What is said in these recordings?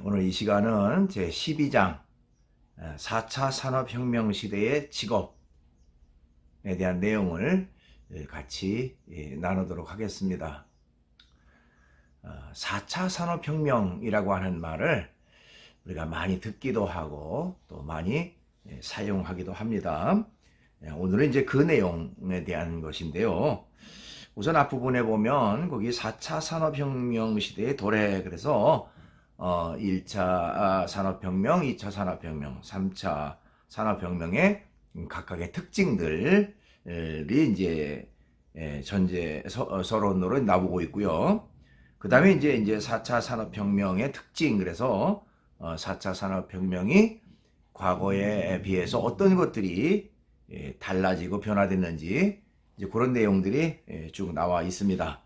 오늘 이 시간은 제 12장 4차 산업혁명 시대의 직업에 대한 내용을 같이 나누도록 하겠습니다. 4차 산업혁명이라고 하는 말을 우리가 많이 듣기도 하고 또 많이 사용하기도 합니다. 오늘은 이제 그 내용에 대한 것인데요. 우선 앞부분에 보면 거기 4차 산업혁명 시대의 도래, 그래서 1차 산업혁명, 2차 산업혁명, 3차 산업혁명의 각각의 특징들이 이제 전제 서론으로 나오고 있고요. 그 다음에 이제 4차 산업혁명의 특징, 그래서 4차 산업혁명이 과거에 비해서 어떤 것들이 달라지고 변화됐는지 이제 그런 내용들이 쭉 나와 있습니다.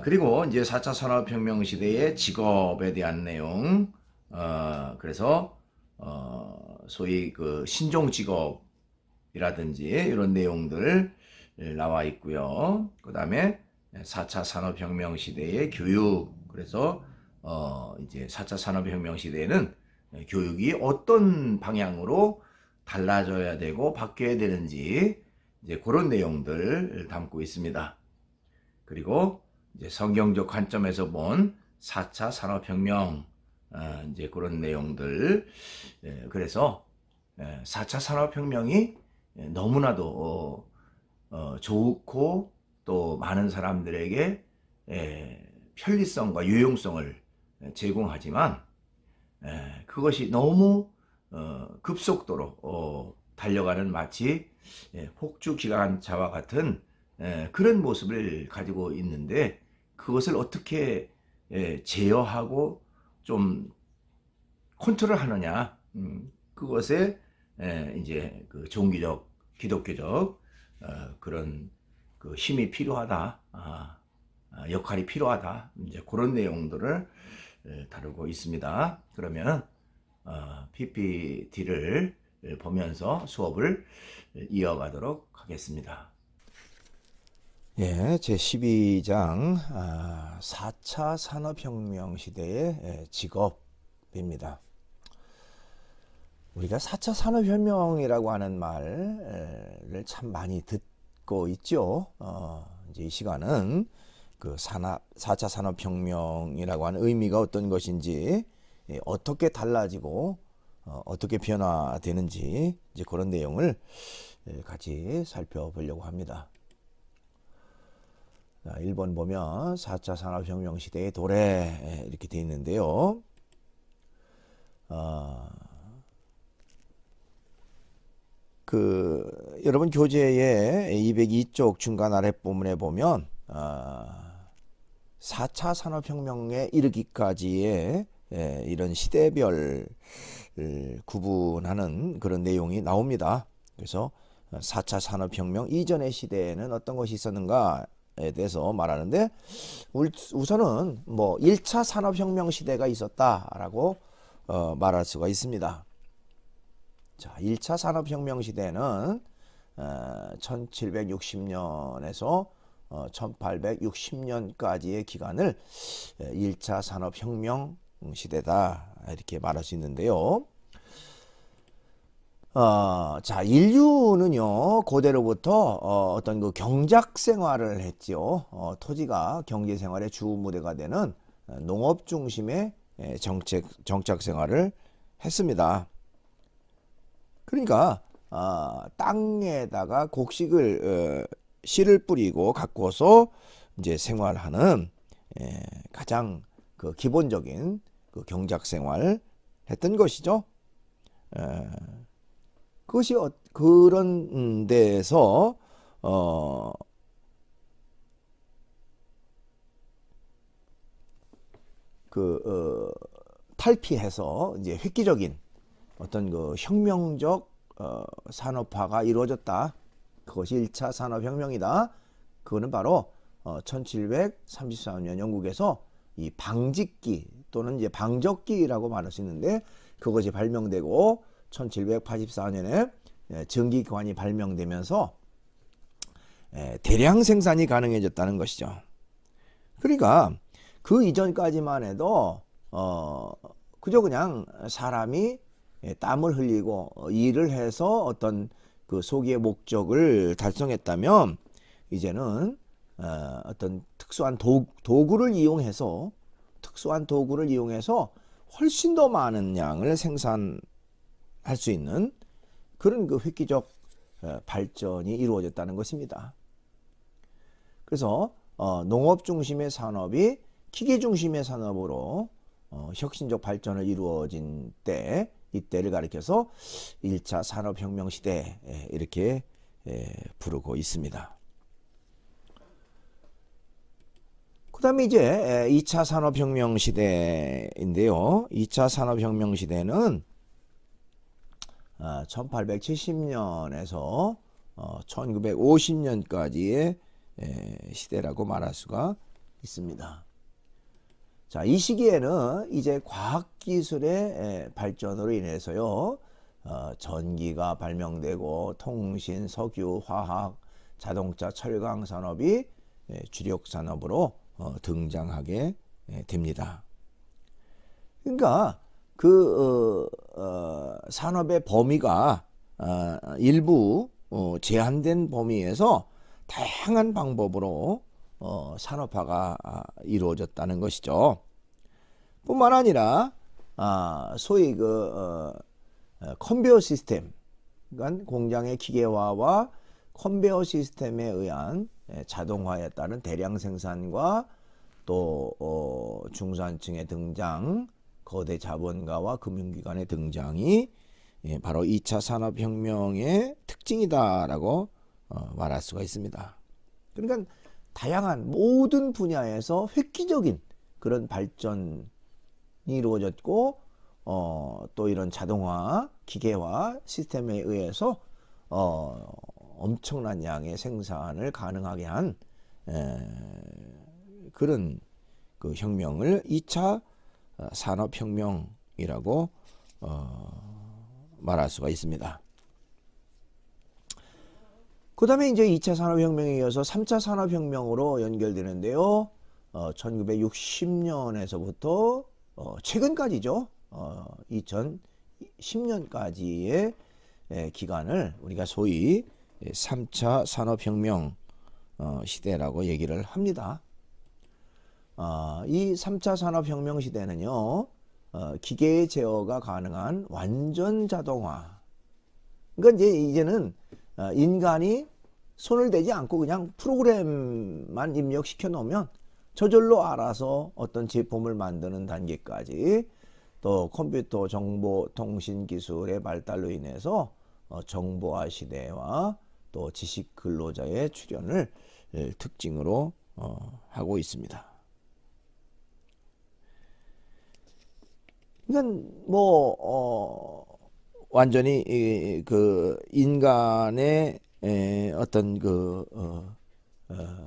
그리고 이제 4차 산업혁명 시대의 직업에 대한 내용, 그래서 소위 그 신종 직업이라든지 이런 내용들 나와 있고요. 그 다음에 4차 산업혁명 시대의 교육, 그래서 이제 4차 산업혁명 시대에는 교육이 어떤 방향으로 달라져야 되고 바뀌어야 되는지 이제 그런 내용들 담고 있습니다. 그리고 이제 성경적 관점에서 본 4차 산업혁명, 이제 그런 내용들. 그래서 4차 산업혁명이 너무나도 좋고 또 많은 사람들에게 편리성과 유용성을 제공하지만 그것이 너무 급속도로 달려가는 마치 폭주 기관차와 같은 그런 모습을 가지고 있는데, 그것을 어떻게 제어하고 좀 컨트롤 하느냐, 그것에 이제 그 종교적, 기독교적 그런 그 힘이 필요하다, 역할이 필요하다, 이제 그런 내용들을 다루고 있습니다. 그러면 PPT를 보면서 수업을 이어가도록 하겠습니다. 제 12장 4차 산업혁명 시대의 직업입니다. 우리가 4차 산업혁명이라고 하는 말을 참 많이 듣고 있죠. 이제 이 시간은 그 4차 산업혁명이라고 하는 의미가 어떤 것인지, 어떻게 달라지고 어떻게 변화되는지 이제 그런 내용을 같이 살펴보려고 합니다. 1번 보면 4차 산업혁명 시대의 도래 이렇게 되어 있는데요. 여러분 교재의 202쪽 중간 아래 부분에 보면 4차 산업혁명에 이르기까지의 이런 시대별 구분하는 그런 내용이 나옵니다. 그래서 4차 산업혁명 이전의 시대에는 어떤 것이 있었는가에 대해서 말하는데, 우선은 뭐 1차 산업혁명 시대가 있었다라고 말할 수가 있습니다. 자, 1차 산업혁명 시대는 1760년에서 1860년까지의 기간을 1차 산업혁명 시대다 이렇게 말할 수 있는데요. 자, 인류는요 고대로부터 어떤 그 경작 생활을 했죠. 토지가 경제 생활의 주 무대가 되는 농업 중심의 정착 생활을 했습니다. 그러니까 땅에다가 곡식을 씨를 뿌리고 가꾸어서 이제 생활하는 가장 그 기본적인 그 경작 생활을 했던 것이죠. 그것이 그런 데에서 탈피해서 이제 획기적인 어떤 그 혁명적 산업화가 이루어졌다. 그것이 1차 산업혁명이다. 그거는 바로 1734년 영국에서 이 방직기 또는 이제 방적기라고 말할 수 있는데, 그것이 발명되고 1784년에 전기관이 발명되면서 대량 생산이 가능해졌다는 것이죠. 그러니까 그 이전까지만 해도 그저 그냥 사람이 땀을 흘리고 일을 해서 어떤 그 소기의 목적을 달성했다면, 이제는 어떤 도구를 이용해서 훨씬 더 많은 양을 생산할 수 있는 그런 그 획기적 발전이 이루어졌다는 것입니다. 그래서 농업 중심의 산업이 기계 중심의 산업으로 혁신적 발전을 이루어진 때, 이때를 가리켜서 1차 산업혁명 시대 이렇게 부르고 있습니다. 그 다음에 이제 2차 산업혁명 시대인데요. 2차 산업혁명 시대는 1870년에서 1950년까지의 시대라고 말할 수가 있습니다. 자, 이 시기에는 이제 과학기술의 발전으로 인해서요, 전기가 발명되고 통신, 석유, 화학, 자동차, 철강 산업이 주력 산업으로 등장하게 됩니다. 그러니까 그 산업의 범위가 일부 제한된 범위에서 다양한 방법으로 산업화가 이루어졌다는 것이죠. 뿐만 아니라 소위 그 컨베어 시스템, 그러니까 공장의 기계화와 컨베어 시스템에 의한 자동화에 따른 대량 생산과 또 중산층의 등장, 거대 자본가와 금융기관의 등장이 바로 2차 산업혁명의 특징이다라고 말할 수가 있습니다. 그러니까 다양한 모든 분야에서 획기적인 그런 발전이 이루어졌고, 또 이런 자동화, 기계화 시스템에 의해서 엄청난 양의 생산을 가능하게 한 그런 그 혁명을 2차 산업혁명이라고 말할 수가 있습니다. 그 다음에 이제 2차 산업혁명에 이어서 3차 산업혁명으로 연결되는데요. 1960년에서부터 최근까지죠. 2010년까지의 기간을 우리가 소위 3차 산업혁명 시대라고 얘기를 합니다. 이 3차 산업혁명 시대는요, 기계의 제어가 가능한 완전 자동화. 그러니까 이제는 인간이 손을 대지 않고 그냥 프로그램만 입력시켜 놓으면 저절로 알아서 어떤 제품을 만드는 단계까지, 또 컴퓨터 정보통신 기술의 발달로 인해서 정보화 시대와 또 지식 근로자의 출현을 특징으로 하고 있습니다. 그러니까 완전히 그 인간의 어떤 그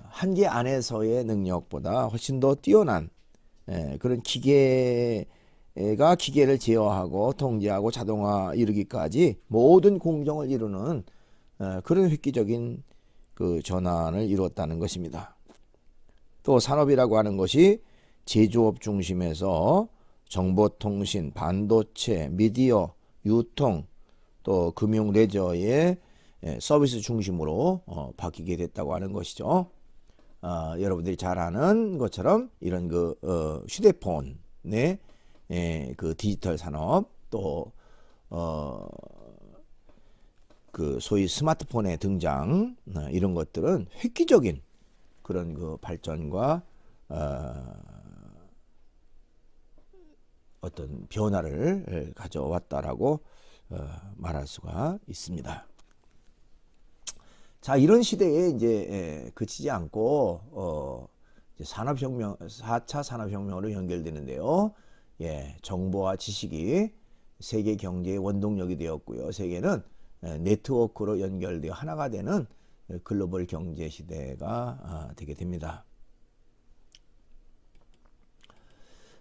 한계 안에서의 능력보다 훨씬 더 뛰어난 그런 기계가 기계를 제어하고 통제하고 자동화 이루기까지 모든 공정을 이루는 그런 획기적인 그 전환을 이루었다는 것입니다. 또 산업이라고 하는 것이 제조업 중심에서 정보통신, 반도체, 미디어, 유통, 또 금융, 레저의 서비스 중심으로 바뀌게 됐다고 하는 것이죠. 여러분들이 잘 아는 것처럼 이런 그 휴대폰의 그 디지털 산업, 또 그 소위 스마트폰의 등장, 이런 것들은 획기적인 그런 그 발전과 어떤 변화를 가져왔다라고 말할 수가 있습니다. 자, 이런 시대에 이제 그치지 않고 이제 4차 산업혁명으로 연결되는데요. 정보와 지식이 세계 경제의 원동력이 되었고요. 세계는 네트워크로 연결되어 하나가 되는 글로벌 경제 시대가 되게 됩니다.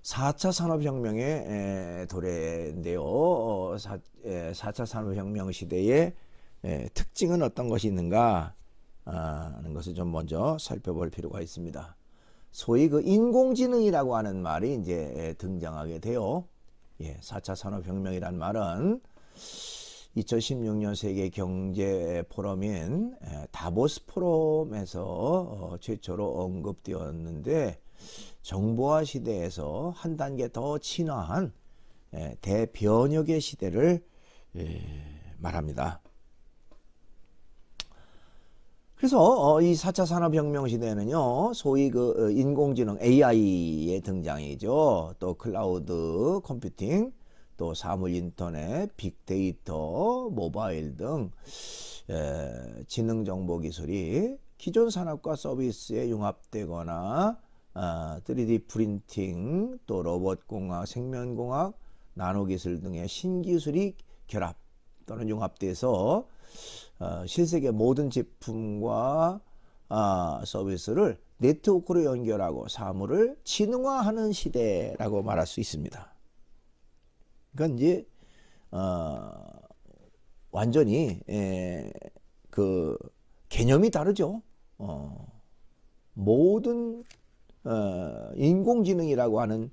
4차 산업혁명의 도래인데요. 4차 산업혁명 시대의 특징은 어떤 것이 있는가 하는 것을 좀 먼저 살펴볼 필요가 있습니다. 소위 그 인공지능이라고 하는 말이 이제 등장하게 돼요. 4차 산업혁명이란 말은 2016년 세계 경제 포럼인 다보스 포럼에서 최초로 언급되었는데, 정보화 시대에서 한 단계 더 진화한 대변혁의 시대를 말합니다. 그래서 이 4차 산업혁명 시대는요, 소위 그 인공지능 AI의 등장이죠. 또 클라우드 컴퓨팅, 또 사물 인터넷, 빅데이터, 모바일 등 지능 정보 기술이 기존 산업과 서비스에 융합되거나 3D 프린팅, 또 로봇공학, 생명공학, 나노기술 등의 신기술이 결합 또는 융합돼서 실세계 모든 제품과 서비스를 네트워크로 연결하고 사물을 지능화하는 시대라고 말할 수 있습니다. 그러니까 이제 완전히 그 개념이 다르죠. 모든 인공지능이라고 하는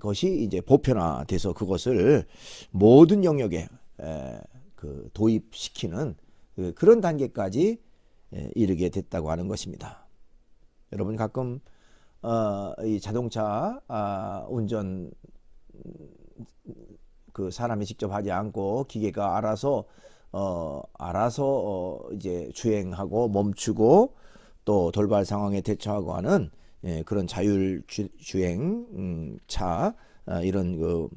것이 이제 보편화돼서 그것을 모든 영역에 그 도입시키는 그런 단계까지 이르게 됐다고 하는 것입니다. 여러분 가끔 이 자동차 운전 그 사람이 직접 하지 않고 기계가 알아서 이제 주행하고 멈추고 또 돌발 상황에 대처하고 하는 그런 자율 주행 차 이런 그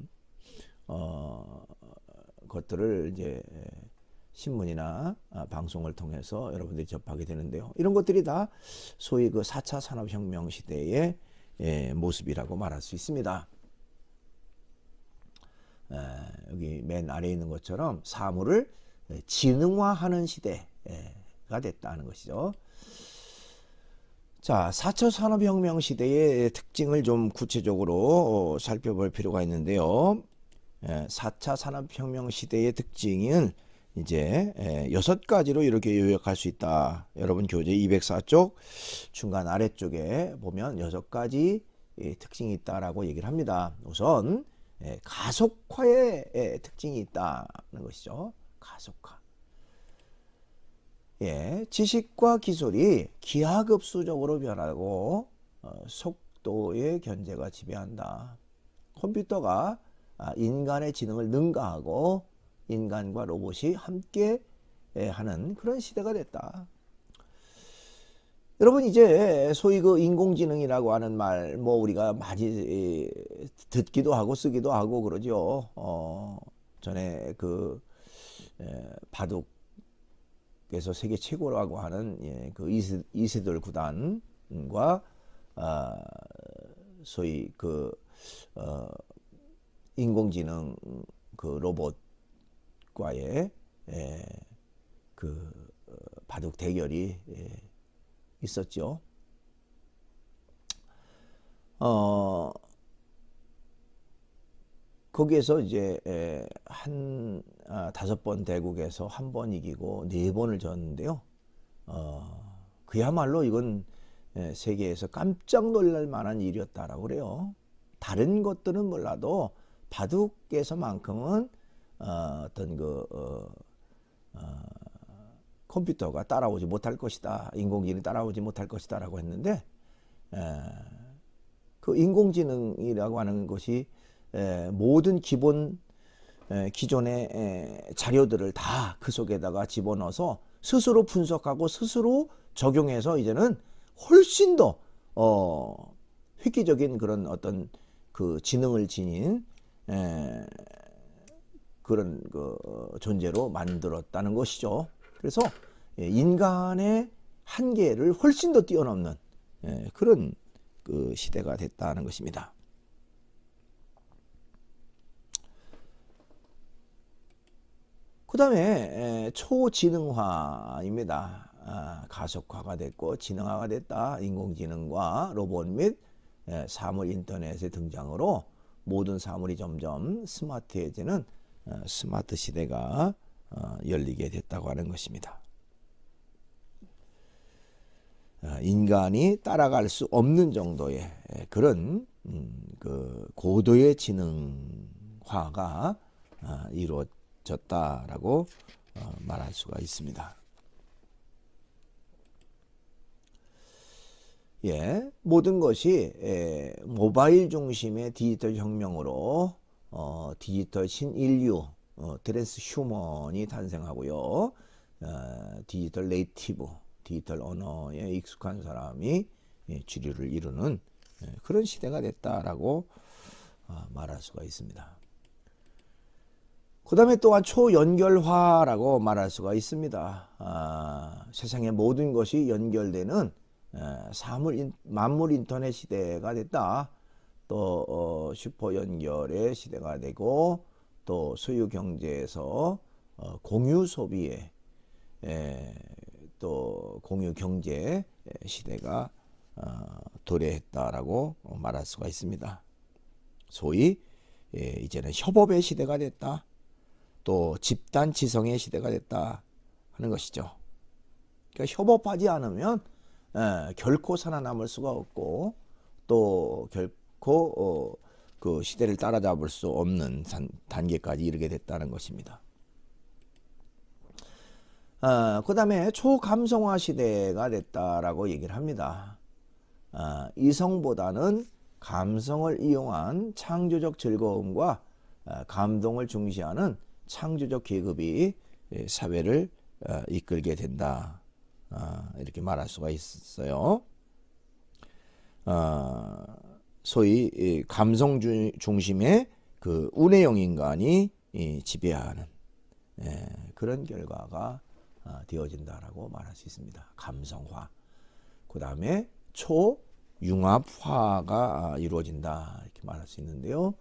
것들을 이제 신문이나 방송을 통해서 여러분들이 접하게 되는데요. 이런 것들이 다 소위 그 4차 산업혁명 시대의 모습이라고 말할 수 있습니다. 여기 맨 아래에 있는 것처럼 사물을 지능화하는 시대가 됐다는 것이죠. 자, 4차 산업혁명 시대의 특징을 좀 구체적으로 살펴볼 필요가 있는데요. 4차 산업혁명 시대의 특징은 이제 6가지로 이렇게 요약할 수 있다. 여러분 교재 204쪽 중간 아래쪽에 보면 6가지 특징이 있다라고 얘기를 합니다. 우선 가속화의 특징이 있다는 것이죠. 가속화. 지식과 기술이 기하급수적으로 변하고 속도의 견제가 지배한다. 컴퓨터가 인간의 지능을 능가하고 인간과 로봇이 함께 하는 그런 시대가 됐다. 여러분 이제 소위 그 인공지능이라고 하는 말 뭐 우리가 많이 듣기도 하고 쓰기도 하고 그러죠. 전에 그 바둑에서 세계 최고라고 하는 그 이세돌 구단과 소위 그 인공지능 그 로봇과의 그 바둑 대결이 있었죠. 거기에서 이제 한 5번 대국에서 1번 이기고 4번을 졌는데요. 그야말로 이건 세계에서 깜짝 놀랄 만한 일이었다라고 그래요. 다른 것들은 몰라도 바둑에서만큼은 어떤 그 컴퓨터가 따라오지 못할 것이다. 인공지능이 따라오지 못할 것이다 라고 했는데 그 인공지능이라고 하는 것이 모든 기존의 자료들을 다 그 속에다가 집어넣어서 스스로 분석하고 스스로 적용해서 이제는 훨씬 더 획기적인 그런 어떤 그 지능을 지닌 그런 그 존재로 만들었다는 것이죠. 그래서 인간의 한계를 훨씬 더 뛰어넘는 그런 그 시대가 됐다는 것입니다. 그 다음에 초지능화입니다. 가속화가 됐고 지능화가 됐다. 인공지능과 로봇 및 사물 인터넷의 등장으로 모든 사물이 점점 스마트해지는 스마트 시대가 열리게 됐다고 하는 것입니다. 인간이 따라갈 수 없는 정도의 그런 그 고도의 지능화가 이루어졌다라고 말할 수가 있습니다. 예, 모든 것이 모바일 중심의 디지털 혁명으로 디지털 신인류 트랜스 휴먼이 탄생하고요. 디지털 네이티브, 디지털 언어에 익숙한 사람이 주류를 이루는 그런 시대가 됐다라고 말할 수가 있습니다. 그 다음에 또한 초연결화라고 말할 수가 있습니다. 세상의 모든 것이 연결되는 만물 인터넷 시대가 됐다. 또 슈퍼 연결의 시대가 되고 또 소유 경제에서 공유 소비에 또 공유 경제 시대가 도래했다라고 말할 수가 있습니다. 소위 이제는 협업의 시대가 됐다. 또 집단 지성의 시대가 됐다 하는 것이죠. 그러니까 협업하지 않으면 결코 살아남을 수가 없고 또 결코 그 시대를 따라잡을 수 없는 단계까지 이르게 됐다는 것입니다. 그 다음에 초감성화 시대가 됐다라고 얘기를 합니다. 이성보다는 감성을 이용한 창조적 즐거움과 감동을 중시하는 창조적 계급이 사회를 이끌게 된다. 이렇게 말할 수가 있어요. 소위 감성 중심의 그 운해형 인간이 지배하는 그런 결과가 되어진다라고 말할 수 있습니다. 감성화. 그 다음에 초융합화가 이루어진다 이렇게 말할 수 있는데요.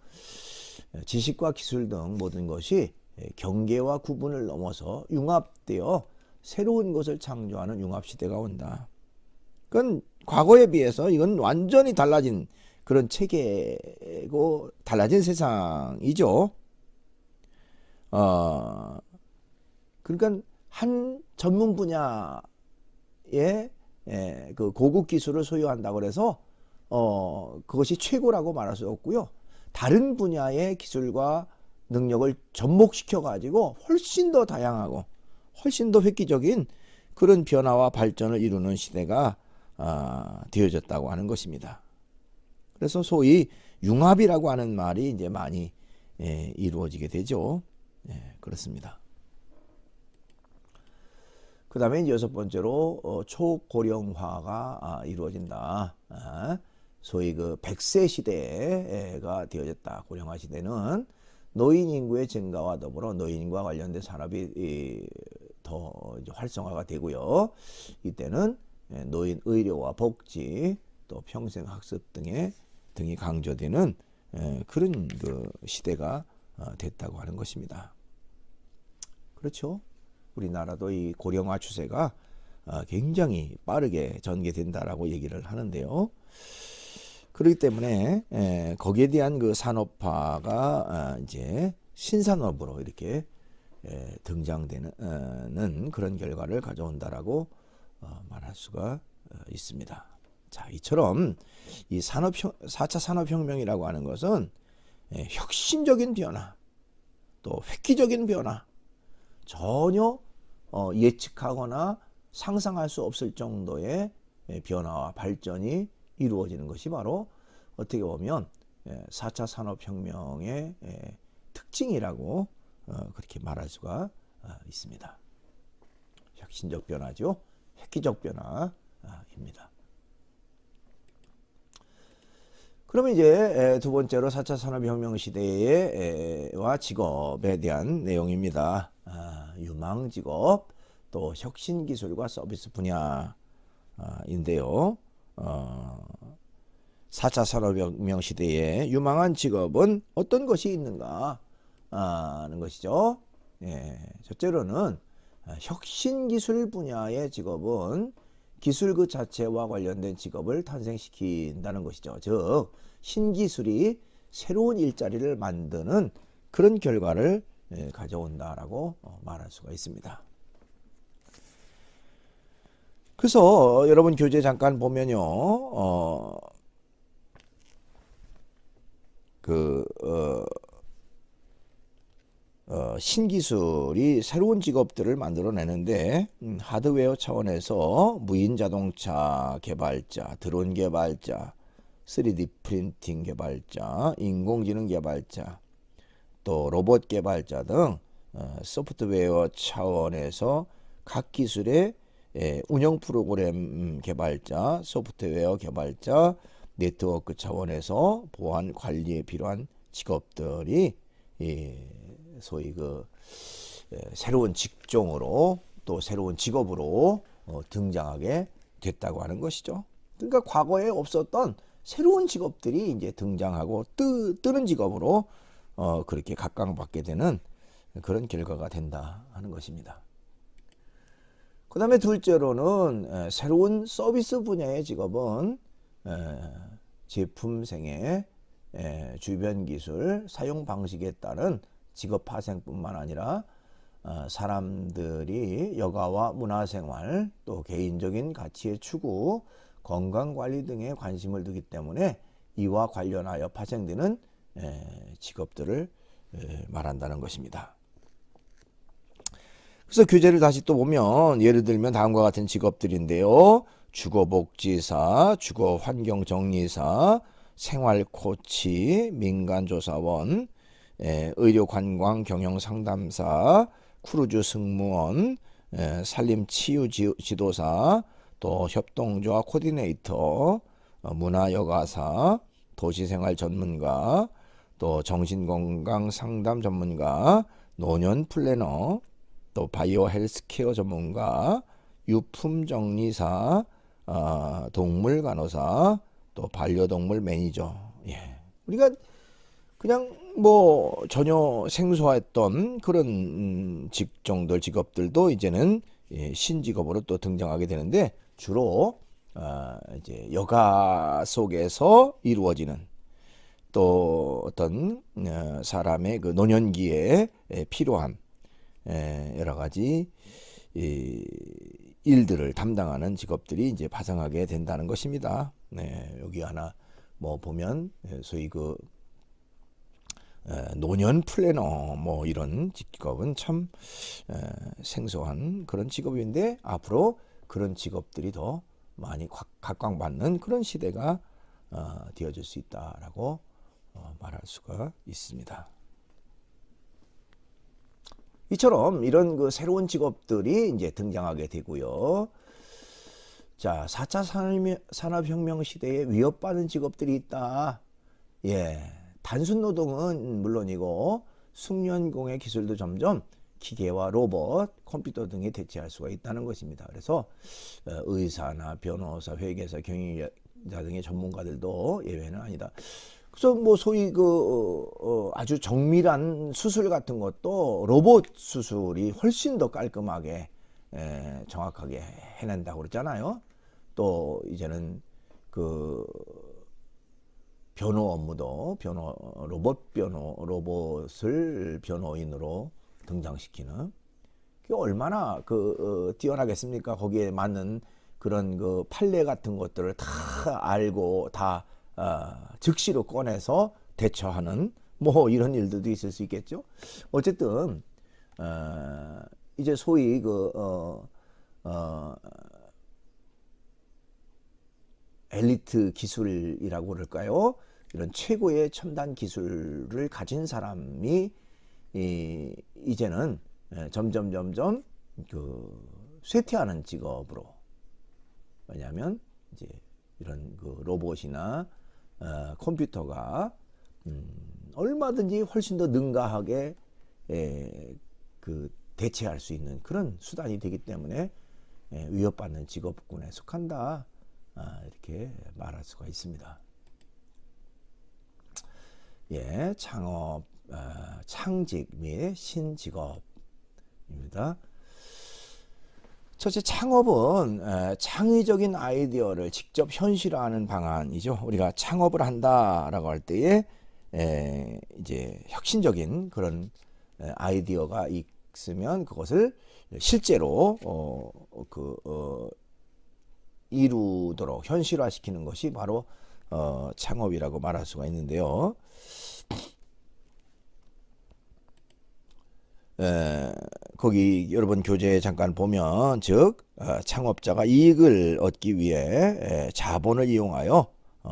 지식과 기술 등 모든 것이 경계와 구분을 넘어서 융합되어 새로운 것을 창조하는 융합시대가 온다. 그건 과거에 비해서 이건 완전히 달라진 그런 체계고 달라진 세상이죠. 그러니까 한 전문 분야의 그 고급 기술을 소유한다고 해서 그것이 최고라고 말할 수 없고요. 다른 분야의 기술과 능력을 접목시켜 가지고 훨씬 더 다양하고 훨씬 더 획기적인 그런 변화와 발전을 이루는 시대가 되어졌다고 하는 것입니다. 그래서 소위 융합이라고 하는 말이 이제 많이 이루어지게 되죠. 그렇습니다. 그 다음에 이제 여섯 번째로 초고령화가 이루어진다. 소위 그 100세 시대가 되어졌다. 고령화 시대는 노인 인구의 증가와 더불어 노인과 관련된 산업이 더 이제 활성화가 되고요. 이때는 노인 의료와 복지 또 평생 학습 등이 강조되는 그런 그 시대가 됐다고 하는 것입니다. 그렇죠. 우리나라도 이 고령화 추세가 굉장히 빠르게 전개된다라고 얘기를 하는데요. 그렇기 때문에 거기에 대한 그 산업화가 이제 신산업으로 이렇게 등장되는 그런 결과를 가져온다라고 말할 수가 있습니다. 자, 이처럼 이 4차 산업혁명이라고 하는 것은 혁신적인 변화, 또 획기적인 변화, 전혀 예측하거나 상상할 수 없을 정도의 변화와 발전이 이루어지는 것이 바로 어떻게 보면 4차 산업혁명의 특징이라고 그렇게 말할 수가 있습니다. 혁신적 변화죠. 획기적 변화입니다. 그러면 이제 두 번째로 4차 산업혁명 시대와 직업에 대한 내용입니다. 유망직업, 또 혁신기술과 서비스 분야인데요. 4차 산업혁명 시대에 유망한 직업은 어떤 것이 있는가 하는 것이죠. 첫째로는 혁신기술 분야의 직업은 기술 그 자체와 관련된 직업을 탄생시킨다는 것이죠. 즉 신기술이 새로운 일자리를 만드는 그런 결과를 가져온다라고 말할 수가 있습니다. 그래서 여러분 교재 잠깐 보면요, 그 신기술이 새로운 직업들을 만들어내는데 하드웨어 차원에서 무인 자동차 개발자, 드론 개발자, 3D 프린팅 개발자, 인공지능 개발자, 또 로봇 개발자 등 소프트웨어 차원에서 각 기술의 운영 프로그램 개발자, 소프트웨어 개발자, 네트워크 차원에서 보안 관리에 필요한 직업들이 소위 그 새로운 직종으로 또 새로운 직업으로 등장하게 됐다고 하는 것이죠. 그러니까 과거에 없었던 새로운 직업들이 이제 등장하고 뜨는 직업으로 그렇게 각광받게 되는 그런 결과가 된다 하는 것입니다. 그 다음에 둘째로는 새로운 서비스 분야의 직업은 제품생의 주변 기술 사용 방식에 따른 직업 파생뿐만 아니라 사람들이 여가와 문화생활 또 개인적인 가치의 추구, 건강관리 등에 관심을 두기 때문에 이와 관련하여 파생되는 직업들을 말한다는 것입니다. 그래서 교재를 다시 또 보면 예를 들면 다음과 같은 직업들인데요. 주거복지사, 주거환경정리사, 생활코치, 민간조사원, 의료관광경영상담사, 크루즈 승무원, 산림치유지도사, 또 협동조합 코디네이터, 문화여가사, 도시생활 전문가, 또 정신건강 상담 전문가, 노년 플래너, 또 바이오 헬스케어 전문가, 유품 정리사, 동물 간호사, 또 반려동물 매니저. 예. 우리가 그냥 뭐 전혀 생소했던 그런 직종들, 직업들도 이제는 신직업으로 또 등장하게 되는데 주로 이제 여가 속에서 이루어지는 또 어떤 사람의 그 노년기에 필요한 여러 가지 일들을 담당하는 직업들이 이제 파생하게 된다는 것입니다. 네, 여기 하나 뭐 보면 소위 그 노년 플래너 뭐 이런 직업은 참 생소한 그런 직업인데 앞으로 그런 직업들이 더 많이 각광받는 그런 시대가 되어질 수 있다라고 말할 수가 있습니다. 이처럼 이런 그 새로운 직업들이 이제 등장하게 되고요. 자, 4차 산업혁명 시대에 위협받는 직업들이 있다. 예. 단순 노동은 물론이고 숙련공의 기술도 점점 기계와 로봇, 컴퓨터 등에 대체할 수가 있다는 것입니다. 그래서 의사나 변호사, 회계사, 경영자 등의 전문가들도 예외는 아니다. 그래서 뭐 소위 그 아주 정밀한 수술 같은 것도 로봇 수술이 훨씬 더 깔끔하게 정확하게 해낸다고 그랬잖아요. 또 이제는 그 변호 업무도 로봇을 변호인으로 등장시키는 그게 얼마나 뛰어나겠습니까? 거기에 맞는 그런 그 판례 같은 것들을 다 알고 다 즉시로 꺼내서 대처하는 뭐 이런 일들도 있을 수 있겠죠. 어쨌든 이제 소위 엘리트 기술이라고 그럴까요? 이런 최고의 첨단 기술을 가진 사람이 이제는 점점 쇠퇴하는 직업으로. 왜냐하면 이제 이런 그 로봇이나 컴퓨터가 얼마든지 훨씬 더 능가하게 대체할 수 있는 그런 수단이 되기 때문에 위협받는 직업군에 속한다. 이렇게 말할 수가 있습니다. 예, 창업, 창직 및 신직업입니다. 첫째, 창업은 창의적인 아이디어를 직접 현실화하는 방안이죠. 우리가 창업을 한다라고 할 때에 이제 혁신적인 그런 아이디어가 있으면 그것을 실제로 이루도록 현실화시키는 것이 바로 창업이라고 말할 수가 있는데요. 거기 여러분 교재에 잠깐 보면 즉 창업자가 이익을 얻기 위해 자본을 이용하여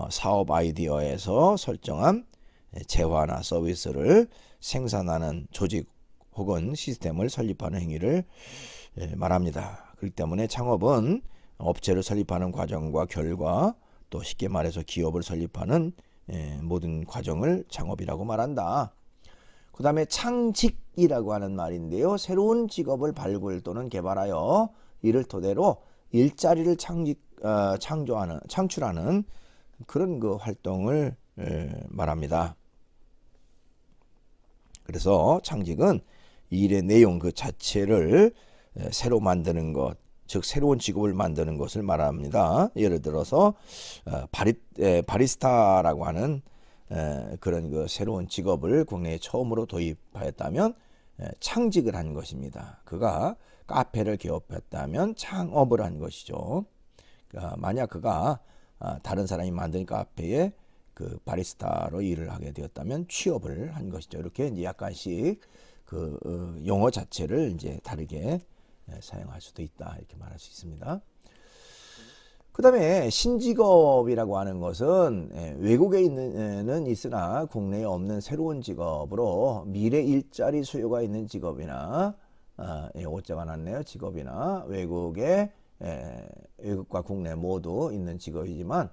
사업 아이디어에서 설정한 재화나 서비스를 생산하는 조직 혹은 시스템을 설립하는 행위를 말합니다. 그렇기 때문에 창업은 업체를 설립하는 과정과 결과, 또 쉽게 말해서 기업을 설립하는 모든 과정을 창업이라고 말한다. 그 다음에 창직이라고 하는 말인데요. 새로운 직업을 발굴 또는 개발하여 이를 토대로 일자리를 창출하는 그런 그 활동을 말합니다. 그래서 창직은 일의 내용 그 자체를 새로 만드는 것, 즉 새로운 직업을 만드는 것을 말합니다. 예를 들어서 바리스타라고 하는 그런 그 새로운 직업을 국내에 처음으로 도입하였다면 창직을 한 것입니다. 그가 카페를 개업했다면 창업을 한 것이죠. 그러니까 만약 그가 다른 사람이 만든 카페에 그 바리스타로 일을 하게 되었다면 취업을 한 것이죠. 이렇게 이제 약간씩 그 용어 자체를 이제 다르게 사용할 수도 있다 이렇게 말할 수 있습니다. 그 다음에 신직업이라고 하는 것은 외국에 있는 있으나 국내에 없는 새로운 직업으로 미래 일자리 수요가 있는 직업이나 오자가 났네요. 직업이나 외국과 국내 모두 있는 직업이지만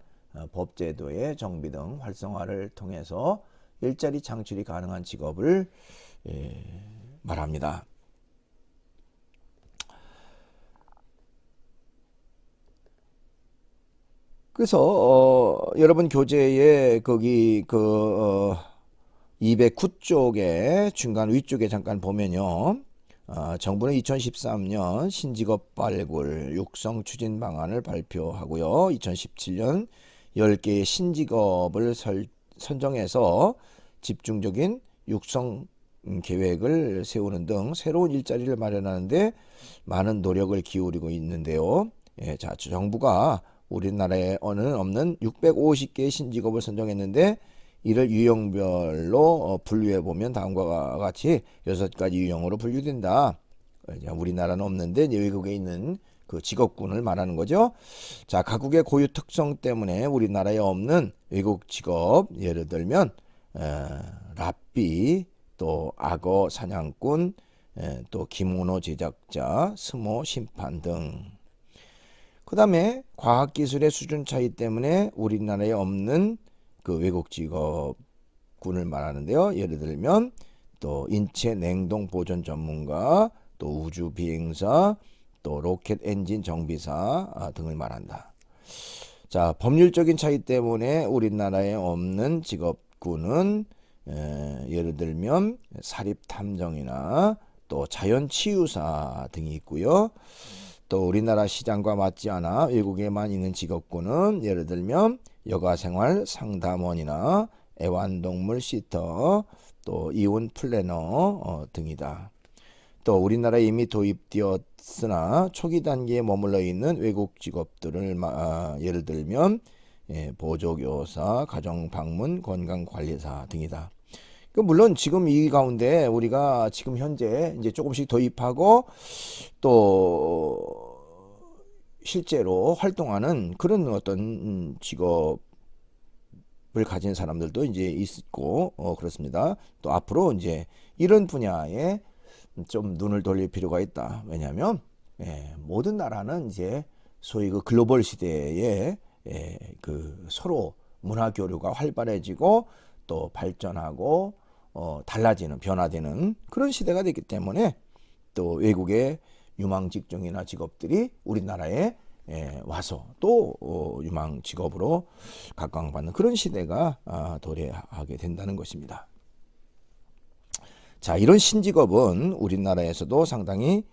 법제도의 정비 등 활성화를 통해서 일자리 창출이 가능한 직업을 말합니다. 그래서 여러분 교재에 거기 209쪽에 중간 위쪽에 잠깐 보면요. 정부는 2013년 신직업 발굴 육성 추진 방안을 발표하고요. 2017년 10개의 신직업을 선정해서 집중적인 육성 계획을 세우는 등 새로운 일자리를 마련하는데 많은 노력을 기울이고 있는데요. 자, 정부가 우리나라에는 없는 650개의 신직업을 선정했는데 이를 유형별로 분류해 보면 다음과 같이 6가지 유형으로 분류된다. 우리나라는 없는데 외국에 있는 그 직업군을 말하는 거죠. 자, 각국의 고유 특성 때문에 우리나라에 없는 외국 직업, 예를 들면 랍비, 또 악어 사냥꾼, 또 기모노 제작자, 스모 심판 등. 그 다음에 과학기술의 수준 차이 때문에 우리나라에 없는 그 외국 직업군을 말하는데요. 예를 들면 또 인체 냉동 보존 전문가, 또 우주 비행사, 또 로켓 엔진 정비사 등을 말한다. 자, 법률적인 차이 때문에 우리나라에 없는 직업군은 예를 들면 사립탐정이나 또 자연치유사 등이 있고요. 또 우리나라 시장과 맞지 않아 외국에만 있는 직업군은 예를 들면 여가생활 상담원이나 애완동물 시터, 또 이혼 플래너 등이다. 또 우리나라에 이미 도입되었으나 초기 단계에 머물러 있는 외국 직업들을 예를 들면 보조교사, 가정방문, 건강관리사 등이다. 물론 지금 이 가운데 우리가 지금 현재 이제 조금씩 도입하고 또 실제로 활동하는 그런 어떤 직업을 가진 사람들도 이제 있고 그렇습니다. 또 앞으로 이제 이런 분야에 좀 눈을 돌릴 필요가 있다. 왜냐하면 모든 나라는 이제 소위 그 글로벌 시대에 그 서로 문화 교류가 활발해지고 또 발전하고 달라지는 변화되는 그런 시대가 됐기 때문에 또 외국의 유망 직종이나 직업들이 우리나라에 와서 또 유망 직업으로 각광받는 그런 시대가 도래하게 된다는 것입니다. 자, 이런 신직업은 우리나라에서도 상당히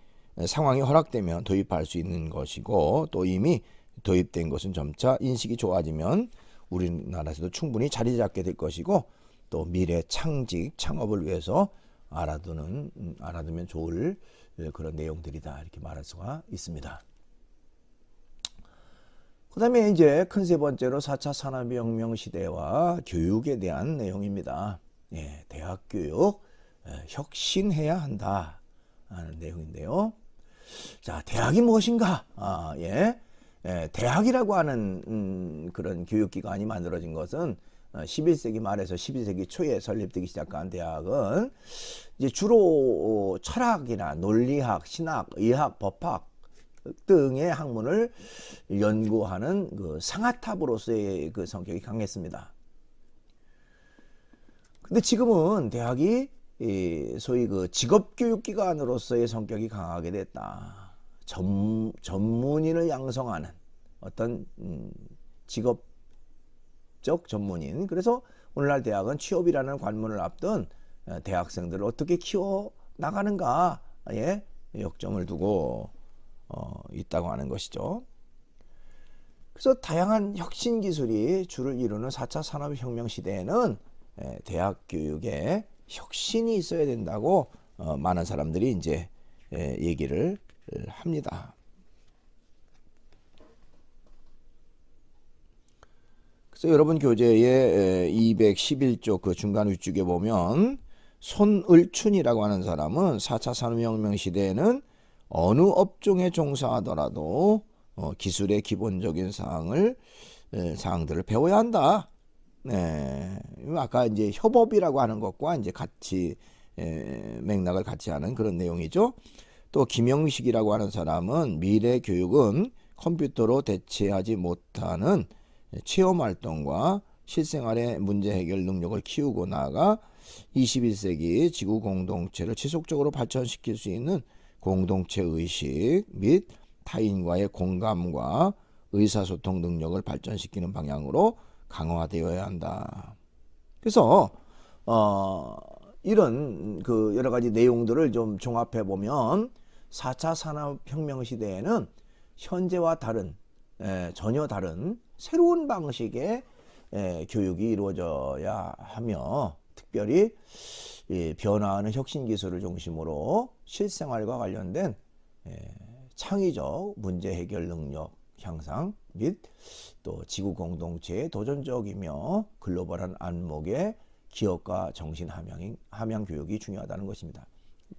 상황이 허락되면 도입할 수 있는 것이고 또 이미 도입된 것은 점차 인식이 좋아지면 우리나라에서도 충분히 자리 잡게 될 것이고 또 미래 창직, 창업을 위해서 알아두면 좋을 그런 내용들이다 이렇게 말할 수가 있습니다. 그다음에 이제 큰 세 번째로 4차 산업혁명 시대와 교육에 대한 내용입니다. 예, 대학 교육 혁신해야 한다 하는 내용인데요. 자, 대학이 무엇인가? 대학이라고 하는 그런 교육기관이 만들어진 것은 11세기 말에서 12세기 초에 설립되기 시작한 대학은 이제 주로 철학이나 논리학, 신학, 의학, 법학 등의 학문을 연구하는 그 상아탑으로서의 그 성격이 강했습니다. 근데 지금은 대학이 소위 그 직업교육기관으로서의 성격이 강하게 됐다. 전문인을 양성하는 어떤 직업적 전문인. 그래서 오늘날 대학은 취업이라는 관문을 앞둔 대학생들을 어떻게 키워 나가는가에 역점을 두고 있다고 하는 것이죠. 그래서 다양한 혁신 기술이 주를 이루는 4차 산업혁명 시대에는 대학 교육에 혁신이 있어야 된다고 많은 사람들이 이제 얘기를 합니다. 그래서 여러분 교재의 211쪽 그 중간 위쪽에 보면 손을춘이라고 하는 사람은 4차 산업혁명 시대에는 어느 업종에 종사하더라도 기술의 기본적인 사항들을 배워야 한다. 네, 아까 이제 협업이라고 하는 것과 이제 같이 맥락을 같이 하는 그런 내용이죠. 또 김영식이라고 하는 사람은 미래 교육은 컴퓨터로 대체하지 못하는 체험 활동과 실생활의 문제 해결 능력을 키우고 나아가 21세기 지구 공동체를 지속적으로 발전시킬 수 있는 공동체 의식 및 타인과의 공감과 의사소통 능력을 발전시키는 방향으로 강화되어야 한다. 그래서 이런 그 여러 가지 내용들을 좀 종합해 보면 4차 산업혁명 시대에는 현재와 다른 전혀 다른 새로운 방식의 교육이 이루어져야 하며 특별히 변화하는 혁신 기술을 중심으로 실생활과 관련된 창의적 문제 해결 능력 향상 및 또 지구 공동체의 도전적이며 글로벌한 안목의 기업가 정신 함양 교육이 중요하다는 것입니다.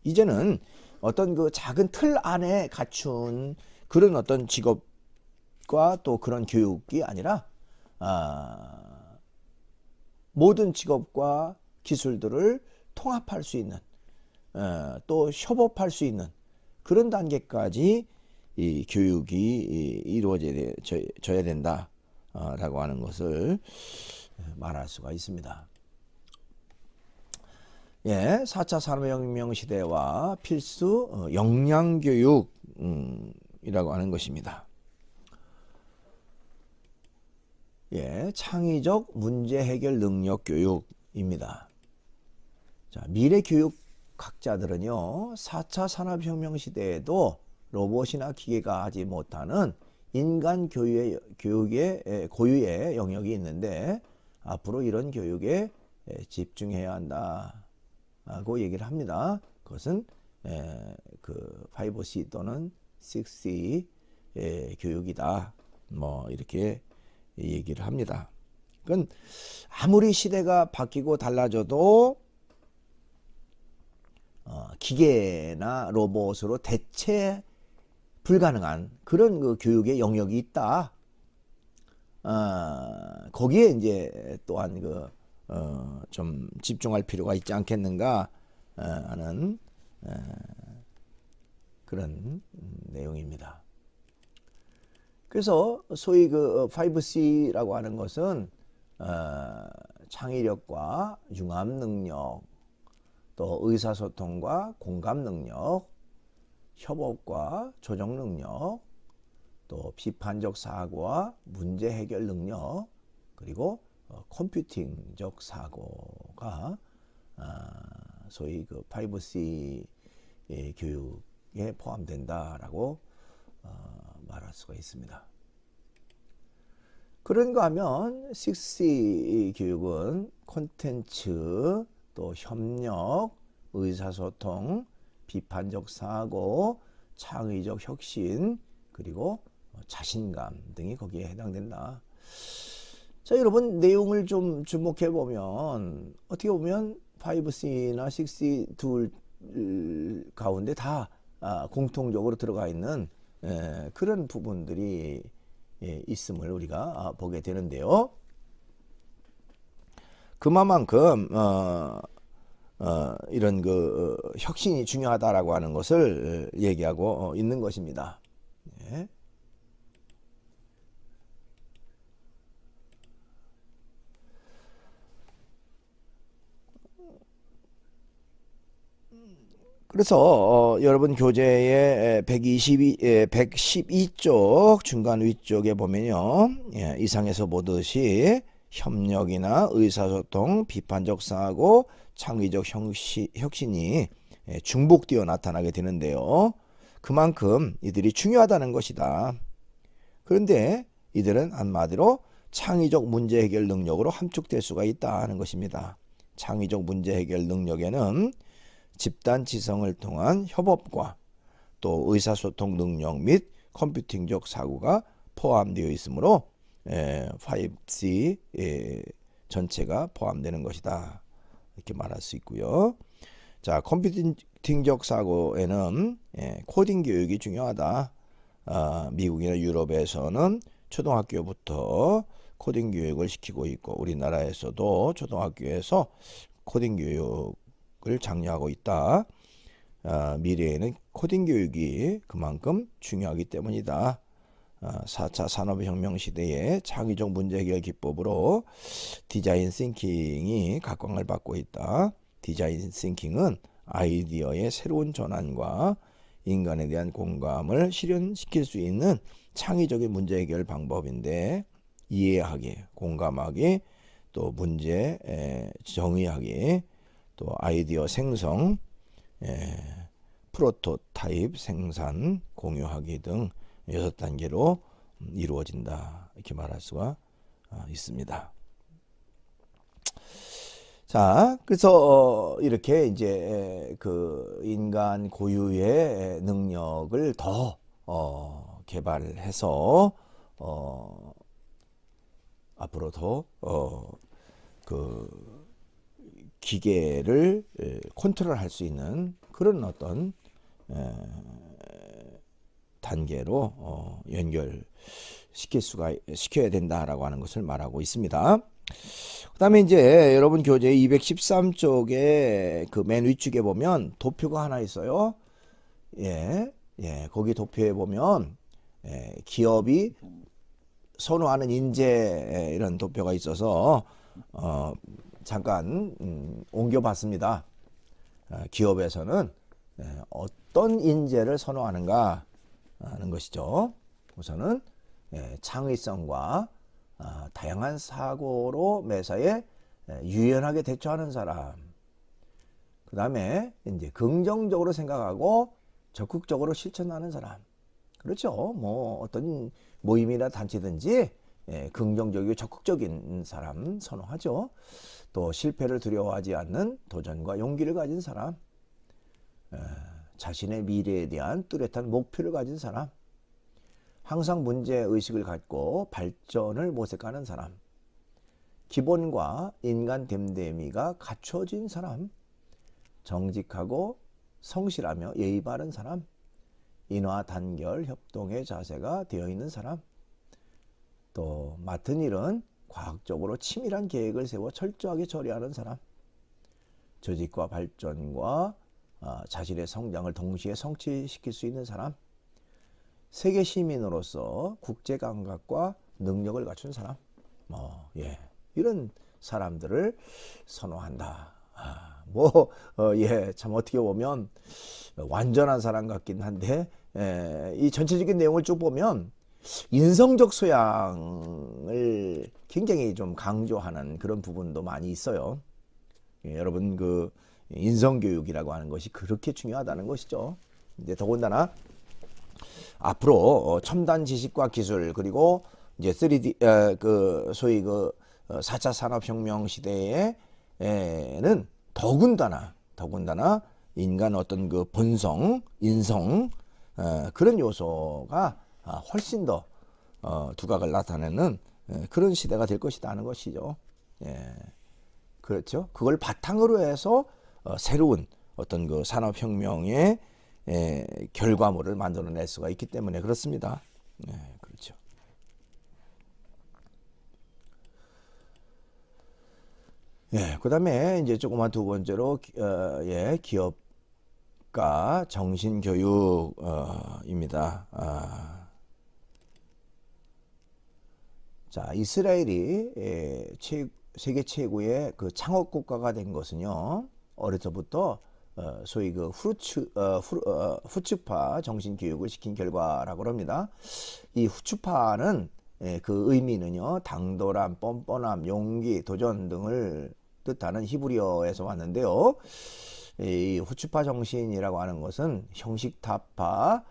이제는 어떤 그 작은 틀 안에 갖춘 그런 어떤 직업과 또 그런 교육이 아니라 모든 직업과 기술들을 통합할 수 있는 또 협업할 수 있는 그런 단계까지 이 교육이 이루어져야 된다라고 하는 것을 말할 수가 있습니다. 예, 4차 산업혁명 시대와 필수 역량교육이라고 하는 것입니다. 예, 창의적 문제 해결 능력 교육입니다. 자, 미래 교육학자들은요, 4차 산업혁명 시대에도 로봇이나 기계가 하지 못하는 인간 교육의 고유의 영역이 있는데 앞으로 이런 교육에 집중해야 한다고 얘기를 합니다. 그것은 그 5C 또는 6C 교육이다. 뭐 이렇게 얘기를 합니다. 그건 아무리 시대가 바뀌고 달라져도 기계나 로봇으로 대체 불가능한 그런 그 교육의 영역이 있다. 거기에 이제 또한 좀 집중할 필요가 있지 않겠는가 하는 그런 내용입니다. 그래서 소위 그 5C라고 하는 것은 창의력과 융합 능력, 또 의사소통과 공감 능력, 협업과 조정 능력, 또 비판적 사고와 문제 해결 능력, 그리고 컴퓨팅적 사고가 소위 그 5C 교육에 포함된다라고 말할 수가 있습니다. 그런가 하면 6C 교육은 콘텐츠, 또 협력, 의사소통, 비판적 사고, 창의적 혁신, 그리고 자신감 등이 거기에 해당된다. 자, 여러분 내용을 좀 주목해 보면 어떻게 보면 5C나 6C 둘 가운데 다 공통적으로 들어가 있는 그런 부분들이 있음을 우리가 보게 되는데요. 그만큼 이런 그 혁신이 중요하다라고 하는 것을 얘기하고 있는 것입니다. 네. 그래서 여러분 교재의 112쪽 중간 위쪽에 보면요, 이상에서 보듯이 협력이나 의사소통, 비판적 사고, 창의적 혁신이 중복되어 나타나게 되는데요. 그만큼 이들이 중요하다는 것이다. 그런데 이들은 한마디로 창의적 문제 해결 능력으로 함축될 수가 있다는 것입니다. 창의적 문제 해결 능력에는 집단 지성을 통한 협업과 또 의사소통 능력 및 컴퓨팅적 사고가 포함되어 있으므로 5C 전체가 포함되는 것이다. 이렇게 말할 수 있고요. 자, 컴퓨팅적 사고에는 코딩 교육이 중요하다. 미국이나 유럽에서는 초등학교부터 코딩 교육을 시키고 있고 우리나라에서도 초등학교에서 코딩 교육을 장려하고 있다. 미래에는 코딩 교육이 그만큼 중요하기 때문이다. 4차 산업혁명 시대의 창의적 문제 해결 기법으로 디자인 싱킹이 각광을 받고 있다. 디자인 싱킹은 아이디어의 새로운 전환과 인간에 대한 공감을 실현시킬 수 있는 창의적인 문제 해결 방법인데, 이해하기, 공감하기, 또 문제 정의하기, 또 아이디어 생성, 프로토타입 생산, 공유하기 등 6단계로 이루어진다. 이렇게 말할 수가 있습니다. 자, 그래서 이렇게 이제 그 인간 고유의 능력을 더 개발해서 앞으로 더 그 기계를 컨트롤할 수 있는 그런 어떤 단계로 시켜야 된다라고 하는 것을 말하고 있습니다. 그 다음에 이제 여러분 교재 213쪽에 그 맨 위쪽에 보면 도표가 하나 있어요. 거기 도표에 보면 기업이 선호하는 인재 이런 도표가 있어서 잠깐 옮겨봤습니다. 기업에서는 어떤 인재를 선호하는가 하는 것이죠. 우선은 창의성과 다양한 사고로 매사에 유연하게 대처하는 사람. 그 다음에 이제 긍정적으로 생각하고 적극적으로 실천하는 사람. 그렇죠. 뭐 어떤 모임이나 단체든지 긍정적이고 적극적인 사람 선호하죠. 또 실패를 두려워하지 않는 도전과 용기를 가진 사람. 자신의 미래에 대한 뚜렷한 목표를 가진 사람. 항상 문제의식을 갖고 발전을 모색하는 사람. 기본과 인간 됨됨이가 갖춰진 사람. 정직하고 성실하며 예의 바른 사람. 인화 단결 협동의 자세가 되어 있는 사람. 또 맡은 일은 과학적으로 치밀한 계획을 세워 철저하게 처리하는 사람. 조직과 발전과 자신의 성장을 동시에 성취시킬 수 있는 사람. 세계 시민으로서 국제 감각과 능력을 갖춘 사람. 이런 사람들을 선호한다. 참 어떻게 보면 완전한 사람 같긴 한데, 이 전체적인 내용을 쭉 보면 인성적 소양을 굉장히 좀 강조하는 그런 부분도 많이 있어요. 여러분 그 인성교육이라고 하는 것이 그렇게 중요하다는 것이죠. 이제 더군다나 앞으로 첨단 지식과 기술, 그리고 이제 3D 그 소위 그 4차 산업혁명 시대에는 더군다나 인간 어떤 그 본성, 인성 그런 요소가 훨씬 더 두각을 나타내는 그런 시대가 될 것이다 하는 것이죠. 예, 그렇죠. 그걸 바탕으로 해서 새로운 어떤 그 산업혁명의 결과물을 만들어낼 수가 있기 때문에 그렇습니다. 예, 그렇죠. 예, 그다음에 이제 조그만 두 번째로 기업가 정신교육입니다. 자, 이스라엘이 세계 최고의 그 창업 국가가 된 것은요, 어려서부터 소위 그 후츠파 정신 교육을 시킨 결과라고 합니다. 이 후츠파는 그 의미는요, 당돌함, 뻔뻔함, 용기, 도전 등을 뜻하는 히브리어에서 왔는데요. 이 후츠파 정신이라고 하는 것은 형식타파,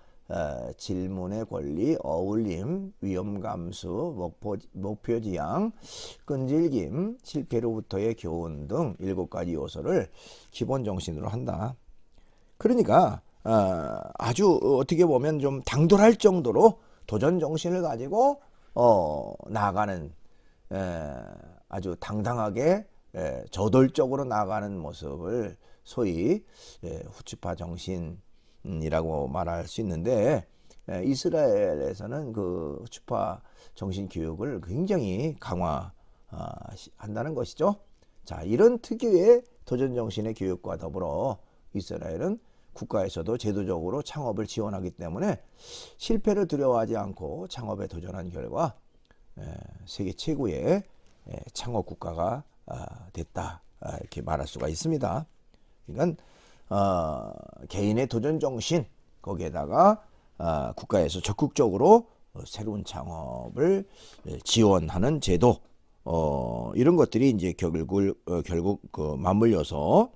질문의 권리, 어울림, 위험 감수, 목표 지향, 끈질김, 실패로부터의 교훈 등 7가지 요소를 기본 정신으로 한다. 그러니까 아주 어떻게 보면 좀 당돌할 정도로 도전 정신을 가지고 나아가는, 아주 당당하게 저돌적으로 나아가는 모습을 소위 후츠파 정신이라고 말할 수 있는데, 이스라엘에서는 그 후츠파 정신 교육을 굉장히 강화한다는 것이죠. 자, 이런 특유의 도전 정신의 교육과 더불어 이스라엘은 국가에서도 제도적으로 창업을 지원하기 때문에 실패를 두려워하지 않고 창업에 도전한 결과 세계 최고의 창업 국가가 됐다, 이렇게 말할 수가 있습니다. 그러니까 개인의 도전 정신, 거기에다가 국가에서 적극적으로 새로운 창업을 지원하는 제도, 이런 것들이 이제 결국 그 맞물려서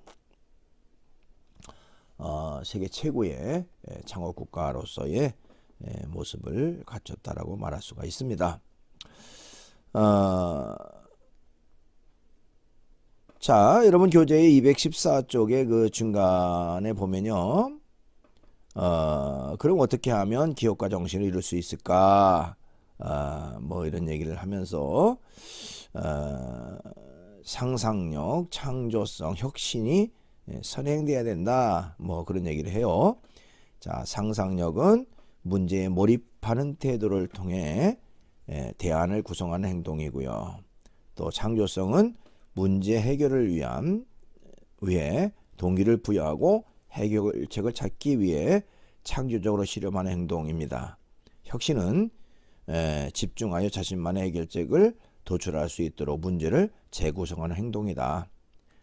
세계 최고의 창업 국가로서의 모습을 갖췄다라고 말할 수가 있습니다. 자, 여러분 교재의 214쪽의 그 중간에 보면요, 그럼 어떻게 하면 기업가 정신을 이룰 수 있을까? 뭐 이런 얘기를 하면서 상상력, 창조성, 혁신이 선행돼야 된다, 뭐 그런 얘기를 해요. 자, 상상력은 문제에 몰입하는 태도를 통해 대안을 구성하는 행동이고요. 또 창조성은 문제 해결을 위해 동기를 부여하고 해결책을 찾기 위해 창조적으로 실험하는 행동입니다. 혁신은 집중하여 자신만의 해결책을 도출할 수 있도록 문제를 재구성하는 행동이다.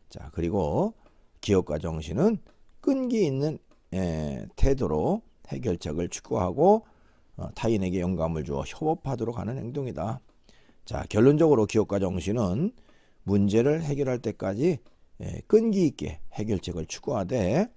자, 그리고 기업가 정신은 끈기 있는 태도로 해결책을 추구하고 타인에게 영감을 주어 협업하도록 하는 행동이다. 자, 결론적으로 기업가 정신은 문제를 해결할 때까지 끈기 있게 해결책을 추구하되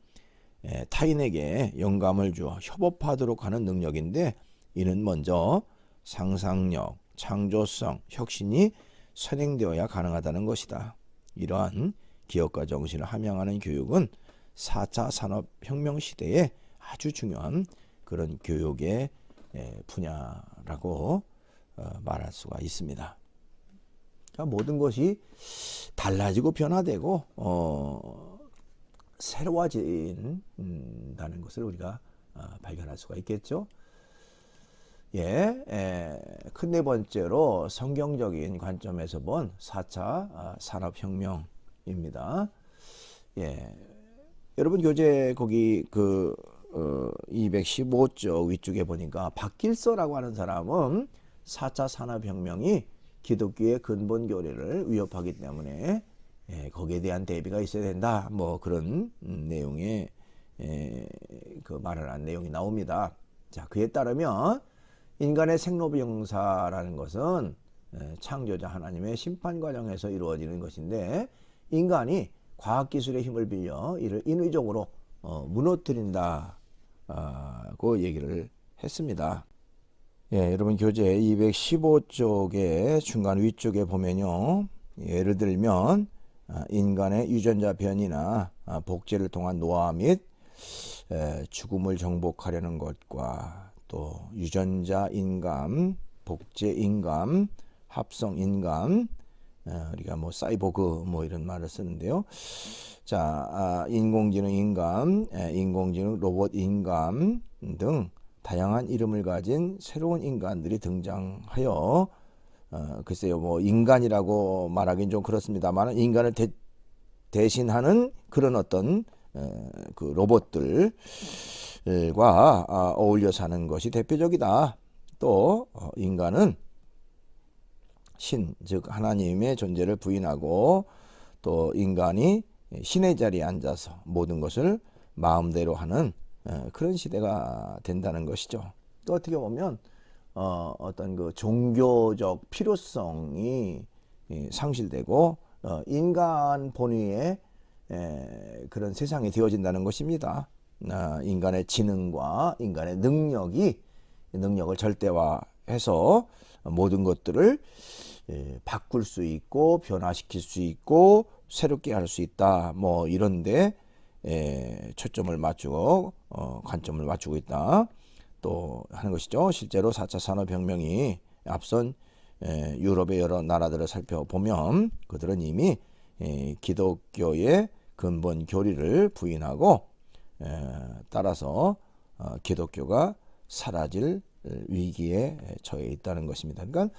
타인에게 영감을 주어 협업하도록 하는 능력인데, 이는 먼저 상상력, 창조성, 혁신이 선행되어야 가능하다는 것이다. 이러한 기업가 정신을 함양하는 교육은 4차 산업혁명 시대에 아주 중요한 그런 교육의 분야라고 말할 수가 있습니다. 그러니까 모든 것이 달라지고 변화되고 새로워진다는 것을 우리가 발견할 수가 있겠죠. 큰 네 번째로 성경적인 관점에서 본 4차 산업혁명입니다. 여러분 교재 거기 그 215쪽 위쪽에 보니까 박길서라고 하는 사람은 4차 산업혁명이 기독교의 근본 교리를 위협하기 때문에 거기에 대한 대비가 있어야 된다, 뭐 그런 내용의 그 말을 한 내용이 나옵니다. 자, 그에 따르면 인간의 생로병사라는 것은 창조자 하나님의 심판 과정에서 이루어지는 것인데, 인간이 과학기술의 힘을 빌려 이를 인위적으로 무너뜨린다고 얘기를 했습니다. 여러분 교재 215쪽의 중간 위쪽에 보면요, 예를 들면 인간의 유전자 변이나 복제를 통한 노화 및 죽음을 정복하려는 것과 또 유전자 인감, 복제 인감, 합성 인감, 우리가 뭐 사이보그 뭐 이런 말을 쓰는데요. 자, 인공지능 인감, 인공지능 로봇 인감 등 다양한 이름을 가진 새로운 인간들이 등장하여 글쎄요, 뭐 인간이라고 말하기는 좀 그렇습니다만 인간을 대신하는 그런 어떤 그 로봇들과 어울려 사는 것이 대표적이다. 또 인간은 신, 즉 하나님의 존재를 부인하고 또 인간이 신의 자리에 앉아서 모든 것을 마음대로 하는 그런 시대가 된다는 것이죠. 또 어떻게 보면 어떤 그 종교적 필요성이 상실되고 인간 본위의 그런 세상이 되어진다는 것입니다. 인간의 지능과 인간의 능력을 절대화해서 모든 것들을 바꿀 수 있고 변화시킬 수 있고 새롭게 할 수 있다. 뭐 이런데 초점을 맞추고 관점을 맞추고 있다. 또 하는 것이죠. 실제로 4차 산업혁명이 앞선 유럽의 여러 나라들을 살펴보면 그들은 이미 기독교의 근본 교리를 부인하고 따라서 기독교가 사라질 위기에 처해 있다는 것입니다. 그러니까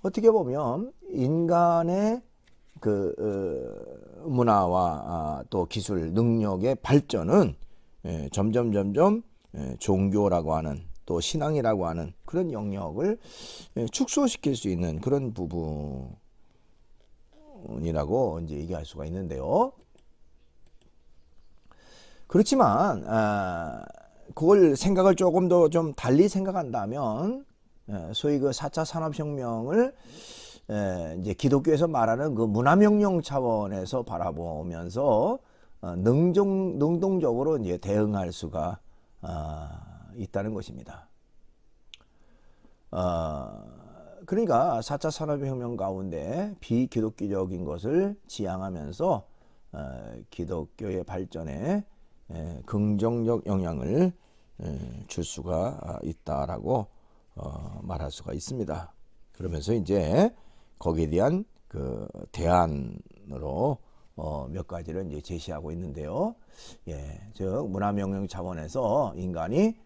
어떻게 보면 인간의 그 문화와 또 기술 능력의 발전은 점점 종교라고 하는 또 신앙이라고 하는 그런 영역을 축소시킬 수 있는 그런 부분이라고 이제 얘기할 수가 있는데요. 그렇지만 그걸 생각을 조금 더 좀 달리 생각한다면 소위 그 4차 산업혁명을 이제 기독교에서 말하는 그 문화명령 차원에서 바라보면서 능동적으로 이제 대응할 수가 있다는 것입니다. 그러니까 4차 산업혁명 가운데 비기독교적인 것을 지향하면서 기독교의 발전에 긍정적 영향을 줄 수가 있다라고 말할 수가 있습니다. 그러면서 이제 거기에 대한 그 대안으로 몇 가지를 이제 제시하고 있는데요. 즉 문화명령 차원에서 인간이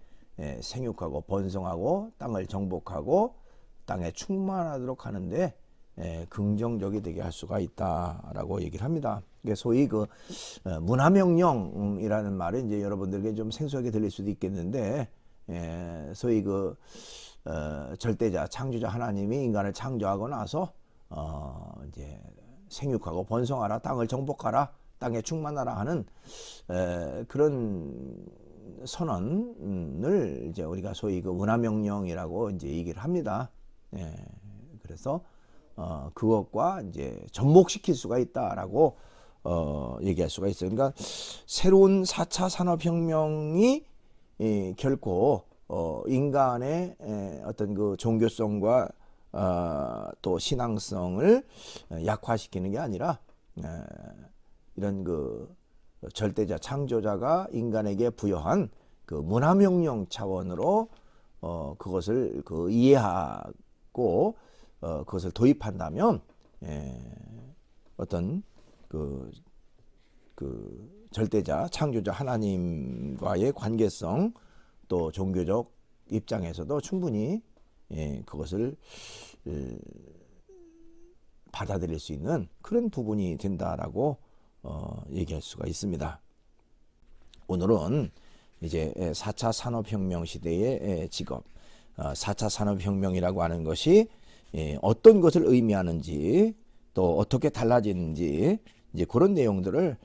생육하고 번성하고 땅을 정복하고 땅에 충만하도록 하는데 긍정적이 되게 할 수가 있다라고 얘기를 합니다. 소위 그 문화명령이라는 말은 이제 여러분들에게 좀 생소하게 들릴 수도 있겠는데 소위 그 절대자 창조자 하나님이 인간을 창조하고 나서 이제 생육하고 번성하라, 땅을 정복하라, 땅에 충만하라 하는 그런 선언을 이제 우리가 소위 그 문화명령이라고 이제 얘기를 합니다. 그래서 그것과 이제 접목시킬 수가 있다라고 얘기할 수가 있어요. 그러니까 새로운 4차 산업혁명이 결코 인간의 어떤 그 종교성과 또 신앙성을 약화시키는 게 아니라 이런 그 절대자 창조자가 인간에게 부여한 그 문화명령 차원으로 그것을 그 이해하고 그것을 도입한다면 어떤 그 절대자 창조자 하나님과의 관계성 또 종교적 입장에서도 충분히 그것을 받아들일 수 있는 그런 부분이 된다라고 얘기할 수가 있습니다. 오늘은 이제 4차 산업혁명 시대의 직업, 4차 산업혁명이라고 하는 것이 어떤 것을 의미하는지 또 어떻게 달라지는지 이제 그런 내용들을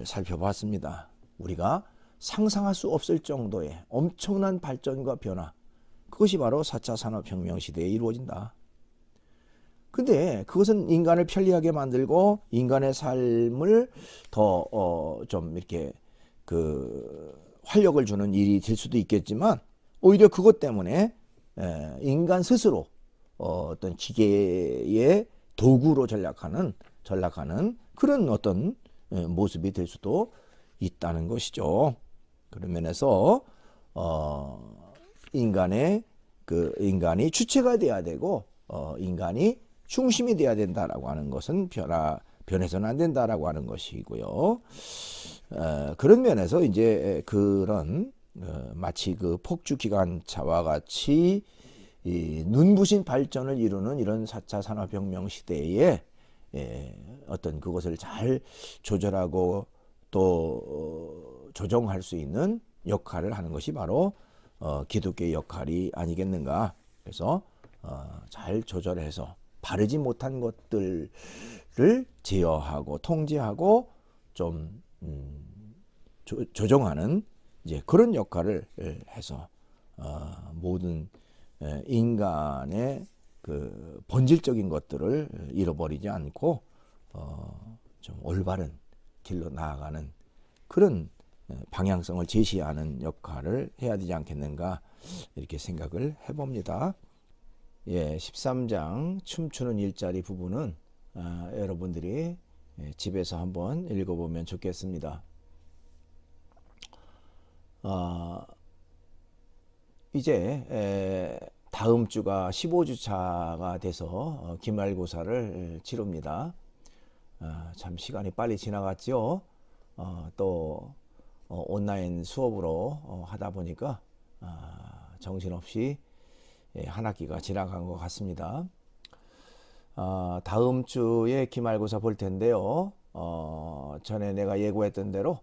살펴봤습니다. 우리가 상상할 수 없을 정도의 엄청난 발전과 변화, 그것이 바로 4차 산업혁명 시대에 이루어진다. 근데 그것은 인간을 편리하게 만들고 인간의 삶을 더 좀 이렇게 그 활력을 주는 일이 될 수도 있겠지만 오히려 그것 때문에 인간 스스로 어떤 기계의 도구로 전락하는 그런 어떤 모습이 될 수도 있다는 것이죠. 그런 면에서 인간의 그 인간이 주체가 돼야 되고 인간이 중심이 돼야 된다라고 하는 것은 변해서는 안 된다라고 하는 것이고요. 그런 면에서 이제 그런 마치 그 폭주 기관차와 같이 이 눈부신 발전을 이루는 이런 4차 산업혁명 시대에 어떤 그것을 잘 조절하고 또 조정할 수 있는 역할을 하는 것이 바로 기독교의 역할이 아니겠는가. 그래서 잘 조절해서 바르지 못한 것들을 제어하고 통제하고 좀 조정하는 이제 그런 역할을 해서 모든 인간의 그 본질적인 것들을 잃어버리지 않고 좀 올바른 길로 나아가는 그런 방향성을 제시하는 역할을 해야 되지 않겠는가 이렇게 생각을 해봅니다. 예, 13장 춤추는 일자리 부분은 여러분들이 집에서 한번 읽어보면 좋겠습니다. 이제 다음 주가 15주차가 돼서 기말고사를 치릅니다. 참 시간이 빨리 지나갔죠. 또 온라인 수업으로 하다 보니까 정신없이 한 학기가 지나간 것 같습니다. 다음 주에 기말고사 볼 텐데요. 전에 내가 예고했던 대로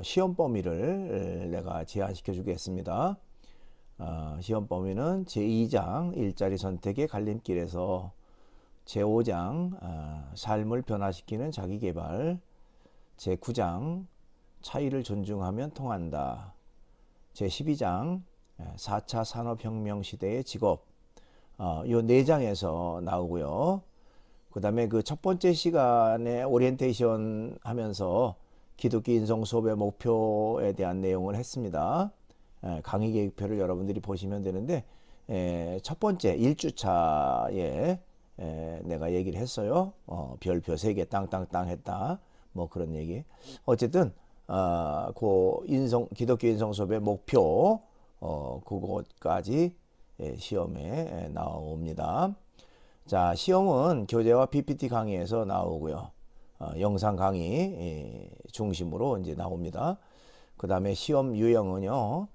시험 범위를 내가 제안시켜 주겠습니다. 시험 범위는 제2장 일자리 선택의 갈림길에서 제5장 삶을 변화시키는 자기계발, 제9장 차이를 존중하면 통한다, 제12장 4차 산업혁명 시대의 직업, 요 4장에서 나오고요. 그 다음에 그 첫 번째 시간에 오리엔테이션 하면서 기독교 인성 수업의 목표에 대한 내용을 했습니다. 강의 계획표를 여러분들이 보시면 되는데 첫 번째 1주차에 내가 얘기를 했어요. 별표 3개 땅땅땅 했다. 뭐 그런 얘기. 어쨌든 기독교 인성 수업의 목표 그것까지 시험에 나옵니다. 자, 시험은 교재와 PPT 강의에서 나오고요. 영상 강의 중심으로 이제 나옵니다. 그 다음에 시험 유형은요.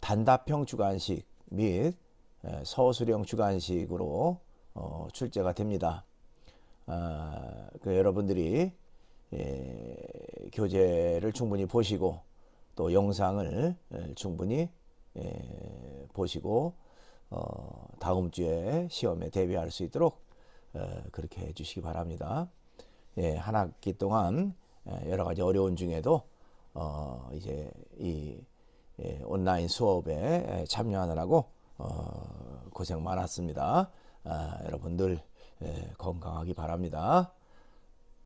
단답형 주관식 및 서술형 주관식으로 출제가 됩니다. 그 여러분들이 교재를 충분히 보시고 또 영상을 충분히 보시고 다음 주에 시험에 대비할 수 있도록 그렇게 해주시기 바랍니다. 한 학기 동안 여러 가지 어려운 중에도 이제 이 온라인 수업에 참여하느라고 고생 많았습니다. 여러분들 건강하기 바랍니다.